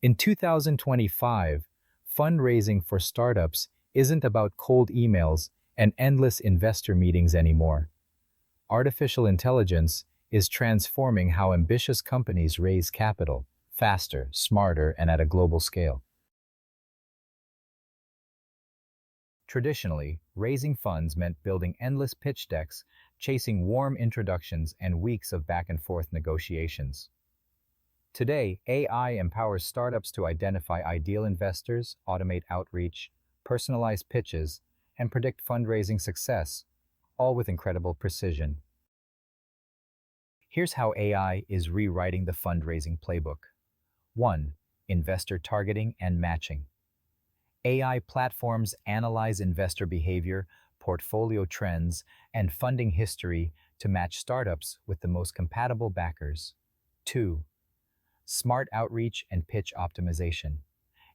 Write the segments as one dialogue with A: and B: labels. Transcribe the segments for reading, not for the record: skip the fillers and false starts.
A: In 2025, fundraising for startups isn't about cold emails and endless investor meetings anymore. Artificial intelligence is transforming how ambitious companies raise capital faster, smarter, and at a global scale. Traditionally, raising funds meant building endless pitch decks, chasing warm introductions, and weeks of back-and-forth negotiations. Today, AI empowers startups to identify ideal investors, automate outreach, personalize pitches, and predict fundraising success, all with incredible precision. Here's how AI is rewriting the fundraising playbook. 1. Investor targeting and matching. AI platforms analyze investor behavior, portfolio trends, and funding history to match startups with the most compatible backers. 2. Smart outreach and pitch optimization.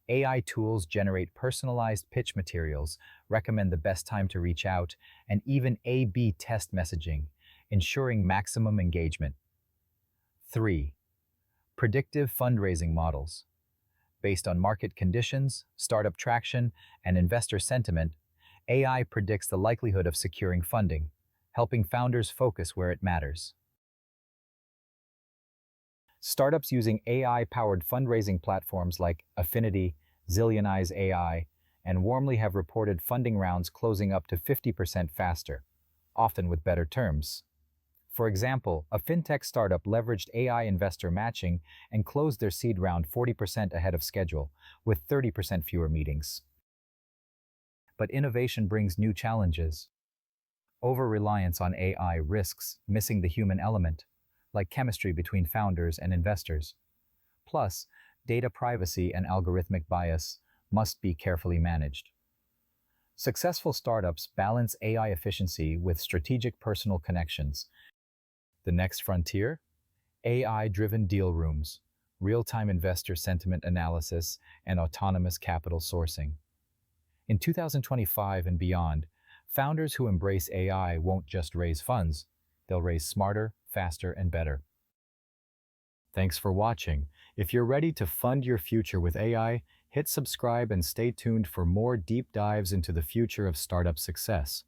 A: AI tools generate personalized pitch materials, recommend the best time to reach out, and even A/B test messaging, ensuring maximum engagement. 3. Predictive fundraising models. Based on market conditions, startup traction, and investor sentiment, AI predicts the likelihood of securing funding, helping founders focus where it matters. Startups using AI-powered fundraising platforms like Affinity, Zillionize AI, and Warmly have reported funding rounds closing up to 50% faster, often with better terms. For example, a fintech startup leveraged AI investor matching and closed their seed round 40% ahead of schedule, with 30% fewer meetings. But innovation brings new challenges. Over-reliance on AI risks missing the human element, like chemistry between founders and investors. Plus, data privacy and algorithmic bias must be carefully managed. Successful startups balance AI efficiency with strategic personal connections. The next frontier? AI-driven deal rooms, real-time investor sentiment analysis, and autonomous capital sourcing. In 2025 and beyond, founders who embrace AI won't just raise funds, they'll raise smarter, faster, and better. Thanks for watching. If you're ready to fund your future with AI, hit subscribe and stay tuned for more deep dives into the future of startup success.